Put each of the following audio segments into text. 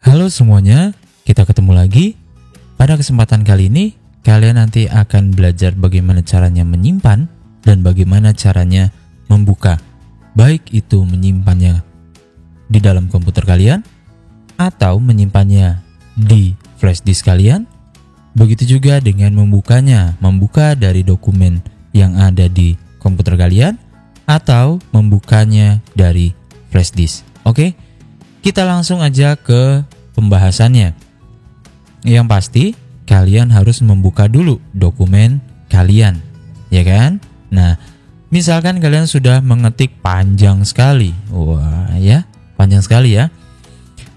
Halo semuanya, kita ketemu lagi. Pada kesempatan kali ini, kalian nanti akan belajar bagaimana caranya menyimpan dan bagaimana caranya membuka. Baik itu menyimpannya di dalam komputer kalian atau menyimpannya di flash disk kalian. Begitu juga dengan membukanya, membuka dari dokumen yang ada di komputer kalian atau membukanya dari flash disk. Oke? Kita langsung aja ke pembahasannya. Yang pasti, kalian harus membuka dulu dokumen kalian, ya kan? Nah, misalkan kalian sudah mengetik panjang sekali. Wah, ya, panjang sekali ya.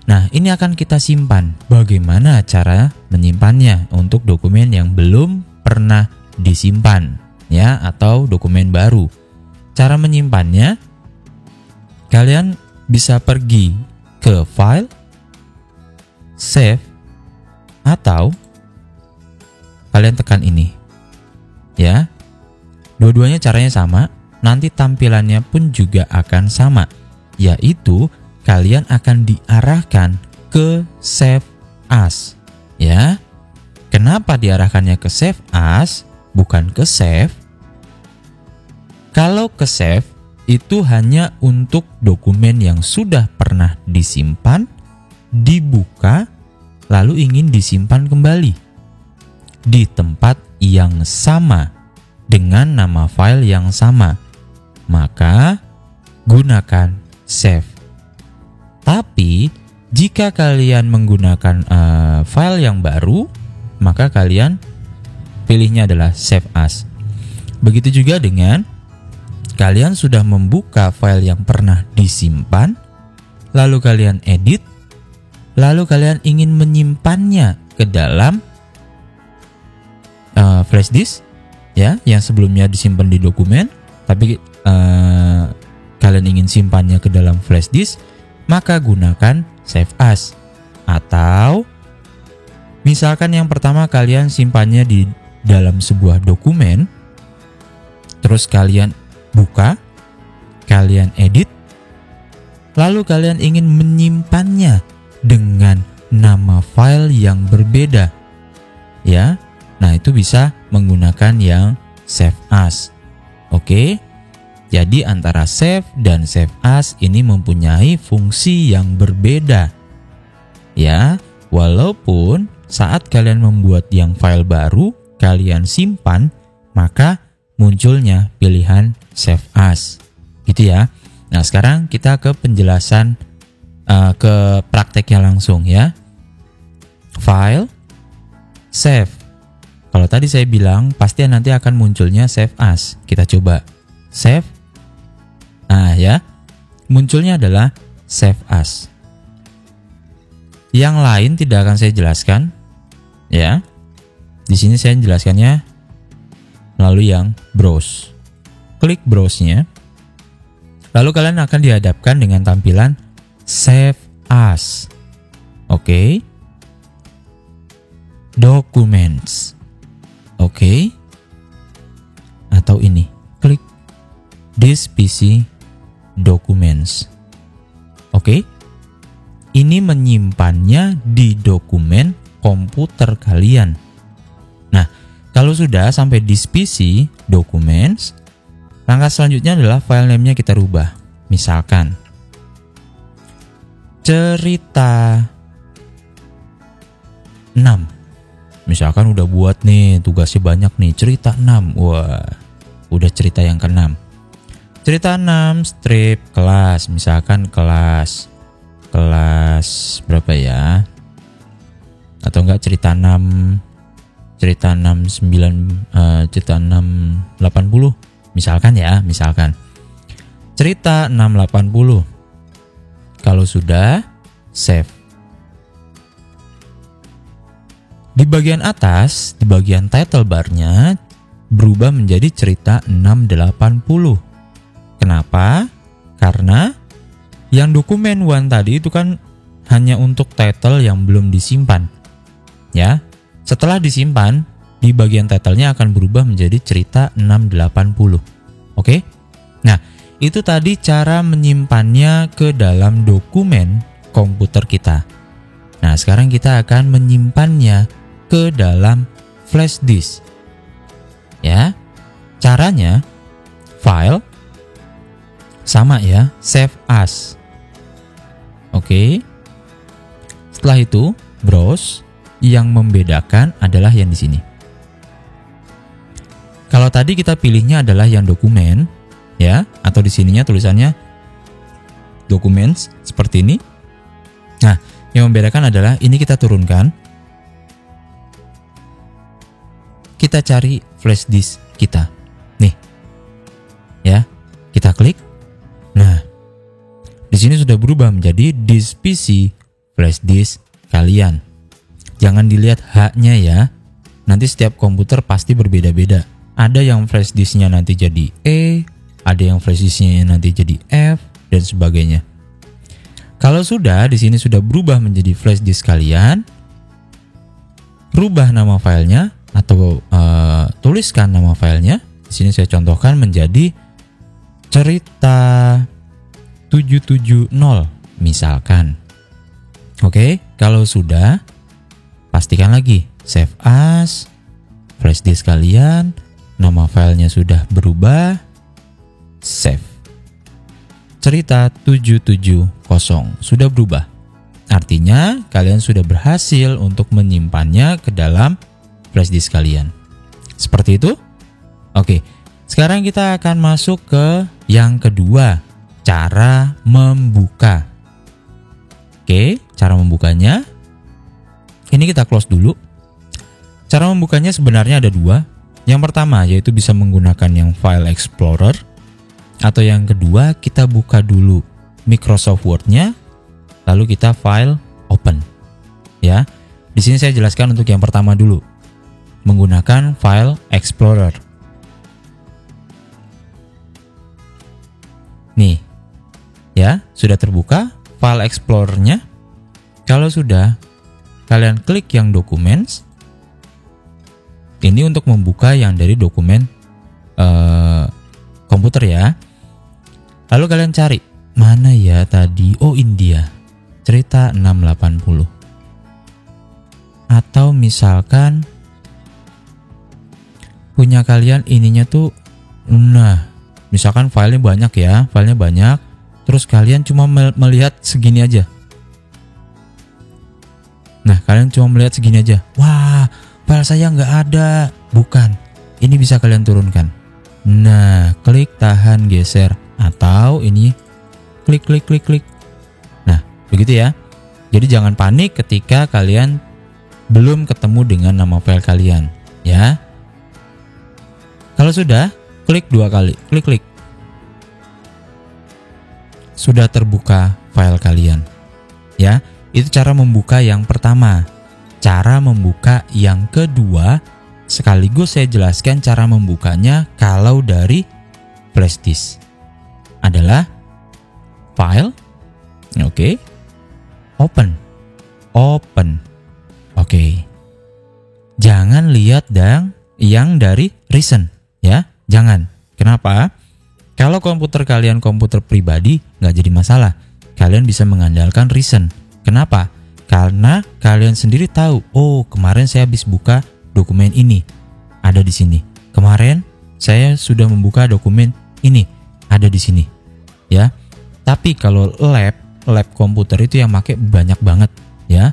Nah, ini akan kita simpan. Bagaimana cara menyimpannya untuk dokumen yang belum pernah disimpan, ya, atau dokumen baru. Cara menyimpannya, kalian bisa pergi ke file, save, atau kalian tekan ini, ya. Dua-duanya caranya sama, nanti tampilannya pun juga akan sama, yaitu kalian akan diarahkan ke save as, ya. Kenapa diarahkannya ke save as, bukan ke save? Kalau ke save, itu hanya untuk dokumen yang sudah pernah disimpan, dibuka, lalu ingin disimpan kembali di tempat yang sama dengan nama file yang sama. Maka gunakan save. Tapi jika kalian menggunakan file yang baru, maka kalian pilihnya adalah save as. Begitu juga dengan kalian sudah membuka file yang pernah disimpan, lalu kalian edit, lalu kalian ingin menyimpannya ke dalam flash disk, ya, yang sebelumnya disimpan di dokumen, tapi kalian ingin simpannya ke dalam flash disk, maka gunakan save as. Atau misalkan yang pertama kalian simpannya di dalam sebuah dokumen, terus kalian buka, kalian edit, lalu kalian ingin menyimpannya dengan nama file yang berbeda, ya. Nah, itu bisa menggunakan yang save as. Oke. Jadi antara save dan save as ini mempunyai fungsi yang berbeda, ya. Walaupun saat kalian membuat yang file baru, kalian simpan, maka munculnya pilihan save as, gitu ya. Nah, sekarang kita ke penjelasan, ke prakteknya langsung, ya. File, save. Kalau tadi saya bilang pasti nanti akan munculnya save as. Kita coba save. Nah, ya, munculnya adalah save as. Yang lain tidak akan saya jelaskan, ya. Di sini saya menjelaskannya melalui yang browse. Klik browse-nya. Lalu kalian akan dihadapkan dengan tampilan save as. Oke. Documents. Oke. Atau ini, klik this PC documents. Oke. Ini menyimpannya di dokumen komputer kalian. Nah, kalau sudah sampai di PC documents, langkah selanjutnya adalah file name-nya kita rubah. Misalkan cerita 6. Misalkan udah buat nih, tugasnya banyak nih, cerita 6. Wah, udah cerita yang ke-6. Cerita 6 strip kelas, misalkan kelas berapa ya? Atau enggak cerita 6 80 misalkan, ya, misalkan cerita 680. Kalau sudah, save. Di bagian atas, di bagian title bar-nya berubah menjadi cerita 680. Kenapa? Karena yang dokumen 1 tadi itu kan hanya untuk title yang belum disimpan, ya. Setelah disimpan, di bagian title-nya akan berubah menjadi cerita 680. Oke? Nah, itu tadi cara menyimpannya ke dalam dokumen komputer kita. Nah, Nah, sekarang kita akan menyimpannya ke dalam flash disk. Ya. Caranya file sama ya, save as. Oke. Setelah itu, browse. Yang membedakan adalah yang di sini. Kalau tadi kita pilihnya adalah yang dokumen, ya, atau di sininya tulisannya documents seperti ini. Nah, yang membedakan adalah ini kita turunkan. Kita cari flash disk kita. Nih. Ya, kita klik. Nah, di sini sudah berubah menjadi disk PC flash disk kalian. Jangan dilihat H-nya ya. Nanti setiap komputer pasti berbeda-beda. Ada yang flash disknya nanti jadi E, ada yang flash disknya nanti jadi F, dan sebagainya. Kalau sudah, di sini sudah berubah menjadi flash disk kalian, rubah nama filenya atau tuliskan nama filenya. Di sini saya contohkan menjadi cerita 770 misalkan. Oke, kalau sudah, pastikan lagi save as, flash disk kalian, nama filenya sudah berubah, save. Cerita 770 sudah berubah. Artinya kalian sudah berhasil untuk menyimpannya ke dalam flash disk kalian. Seperti itu? Oke, sekarang kita akan masuk ke yang kedua, cara membuka. Oke, cara membukanya. Ini kita close dulu. Cara membukanya sebenarnya ada dua. Yang pertama yaitu bisa menggunakan yang File Explorer. Atau yang kedua kita buka dulu Microsoft Word-nya. Lalu kita File Open. Ya, di sini saya jelaskan untuk yang pertama dulu. Menggunakan File Explorer. Nih, ya sudah terbuka File Explorer-nya. Kalau sudah, kalian klik yang Documents. Ini untuk membuka yang dari dokumen komputer ya. Lalu kalian cari, mana ya tadi? Oh, India. Cerita 680. Atau misalkan punya kalian ininya tuh, nah, misalkan filenya banyak ya, filenya banyak. Terus kalian cuma melihat segini aja. Nah, kalian cuma melihat segini aja. Wah, file saya nggak ada. Bukan, ini bisa kalian turunkan. Nah, klik tahan geser. Atau ini, klik. Nah, begitu ya. Jadi jangan panik ketika kalian belum ketemu dengan nama file kalian. Ya. Kalau sudah, klik 2 kali. Klik. Sudah terbuka file kalian. Ya, itu cara membuka yang pertama. Cara membuka yang kedua, sekaligus saya jelaskan cara membukanya kalau dari flash disk. Adalah file, oke, open. Oke. Jangan lihat yang dari recent, ya, jangan. Kenapa? Kalau komputer kalian komputer pribadi, nggak jadi masalah. Kalian bisa mengandalkan recent. Kenapa? Karena kalian sendiri tahu, oh kemarin saya habis buka dokumen ini, ada di sini. Kemarin saya sudah membuka dokumen ini, ada di sini. Ya. Tapi kalau lab komputer itu yang pakai banyak banget, ya.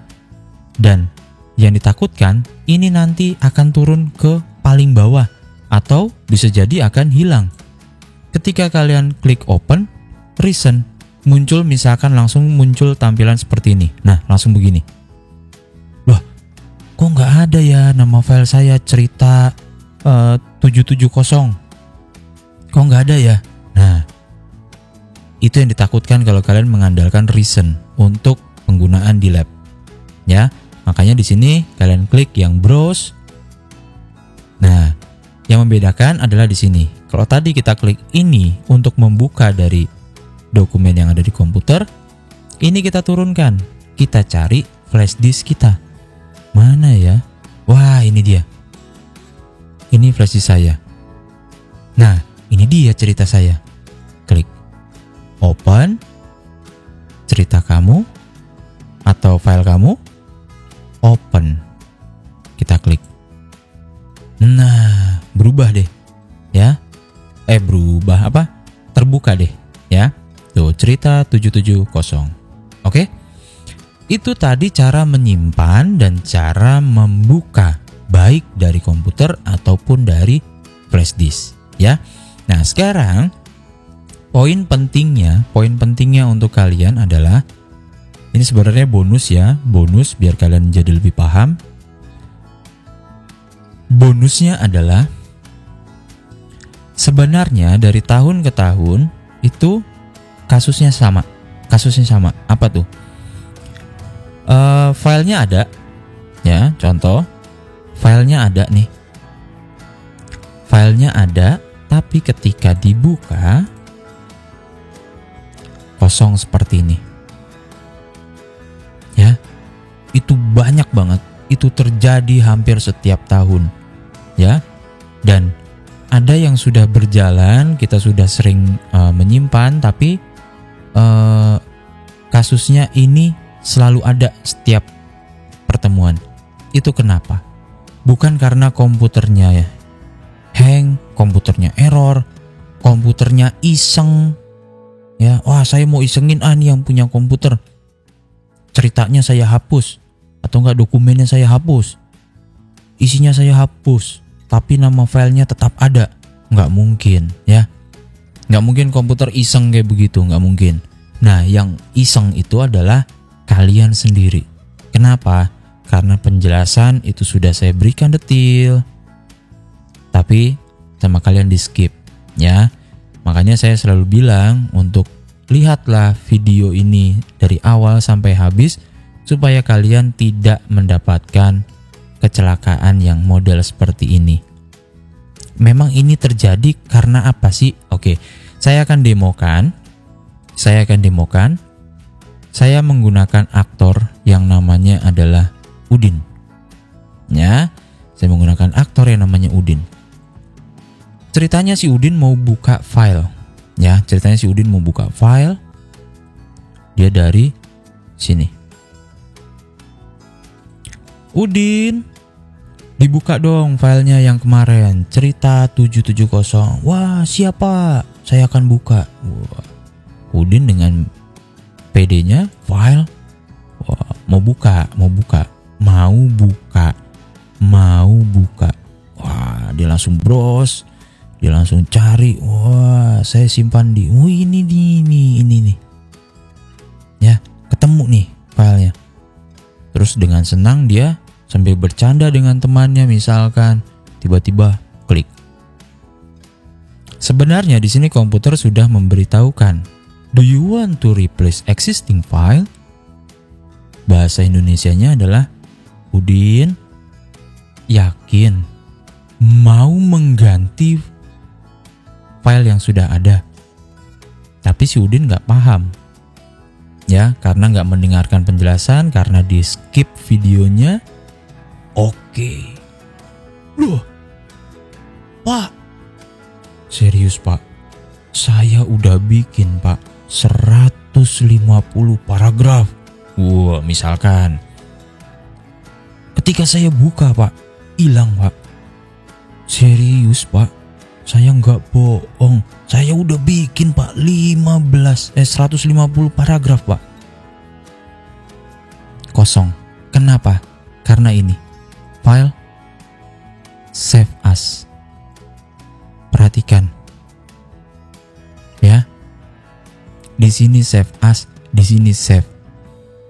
Dan yang ditakutkan ini nanti akan turun ke paling bawah atau bisa jadi akan hilang. Ketika kalian klik open, recent, muncul misalkan langsung muncul tampilan seperti ini. Nah, langsung begini. Loh, kok nggak ada ya nama file saya cerita 770? Kok nggak ada ya? Nah, itu yang ditakutkan kalau kalian mengandalkan recent untuk penggunaan di lab. Ya, makanya di sini kalian klik yang browse. Nah, yang membedakan adalah di sini. Kalau tadi kita klik ini untuk membuka dari dokumen yang ada di komputer, ini kita turunkan. Kita cari flash disk kita. Mana ya? Wah, ini dia. Ini flash disk saya. Nah, ini dia cerita saya. Klik open cerita kamu atau file kamu. open. Kita klik. Nah, berubah deh ya. Berubah apa? Terbuka deh ya. Tuh, cerita 770. Oke? Itu tadi cara menyimpan dan cara membuka, baik dari komputer ataupun dari flash disk ya. Nah, sekarang poin pentingnya untuk kalian adalah, ini sebenarnya bonus ya, bonus biar kalian jadi lebih paham. Bonusnya adalah sebenarnya dari tahun ke tahun itu kasusnya sama. Apa tuh? Filenya ada ya, contoh filenya ada nih. Filenya ada, tapi ketika dibuka kosong seperti ini. Ya. Itu banyak banget. Itu terjadi hampir setiap tahun. Ya. Dan ada yang sudah berjalan, kita sudah sering menyimpan, tapi kasusnya ini selalu ada setiap pertemuan. Itu kenapa? Bukan karena komputernya ya hang, komputernya error, komputernya iseng. Ya, wah saya mau isengin nih yang punya komputer. Ceritanya saya hapus, atau enggak dokumennya saya hapus, isinya saya hapus, tapi nama filenya tetap ada. Nggak mungkin ya. Nggak mungkin komputer iseng kayak begitu, nggak mungkin. Nah, yang iseng itu adalah kalian sendiri. Kenapa? Karena penjelasan itu sudah saya berikan detail, tapi sama kalian di skip ya. Makanya saya selalu bilang untuk lihatlah video ini dari awal sampai habis supaya kalian tidak mendapatkan kecelakaan yang model seperti ini. Memang ini terjadi karena apa sih? Oke, saya akan demokan. Saya menggunakan aktor yang namanya adalah Udin. Ya, saya menggunakan aktor yang namanya Udin. Ceritanya si Udin mau buka file. Ya, ceritanya si Udin mau buka file. Dia dari sini. Udin, dibuka dong filenya yang kemarin, cerita 770. Wah, siapa? Saya akan buka. Wah. Udin dengan PD-nya file. Wah, mau buka. Wah, dia langsung browse. Dia langsung cari. Wah, saya simpan di. Oh, ini nih. Ya, ketemu nih filenya. Terus dengan senang dia sambil bercanda dengan temannya, misalkan tiba-tiba klik. Sebenarnya di sini komputer sudah memberitahukan, do you want to replace existing file? Bahasa Indonesianya adalah, Udin yakin mau mengganti file yang sudah ada. Tapi si Udin nggak paham. Ya, karena nggak mendengarkan penjelasan, karena di skip videonya. Oke. Loh, Pak, serius Pak, saya udah bikin Pak 150 paragraf. Wah, misalkan ketika saya buka Pak, hilang Pak. Serius Pak, saya nggak bohong, saya udah bikin Pak 150 paragraf Pak. Kosong. Kenapa? Karena ini file save as. Perhatikan. Ya. Di sini save as, di sini save.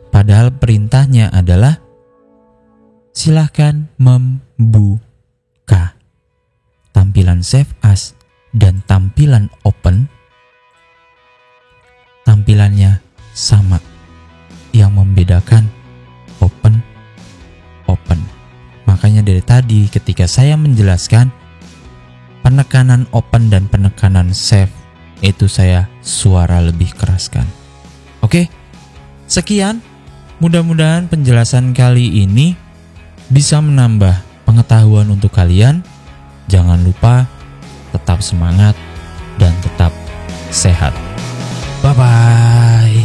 Padahal perintahnya adalah silahkan membuka. Tampilan save as dan tampilan open, tampilannya sama. Yang membedakan open. Makanya dari tadi ketika saya menjelaskan penekanan open dan penekanan save, itu saya suara lebih keraskan. Oke, sekian. Mudah-mudahan penjelasan kali ini bisa menambah pengetahuan untuk kalian. Jangan lupa tetap semangat dan tetap sehat. Bye-bye.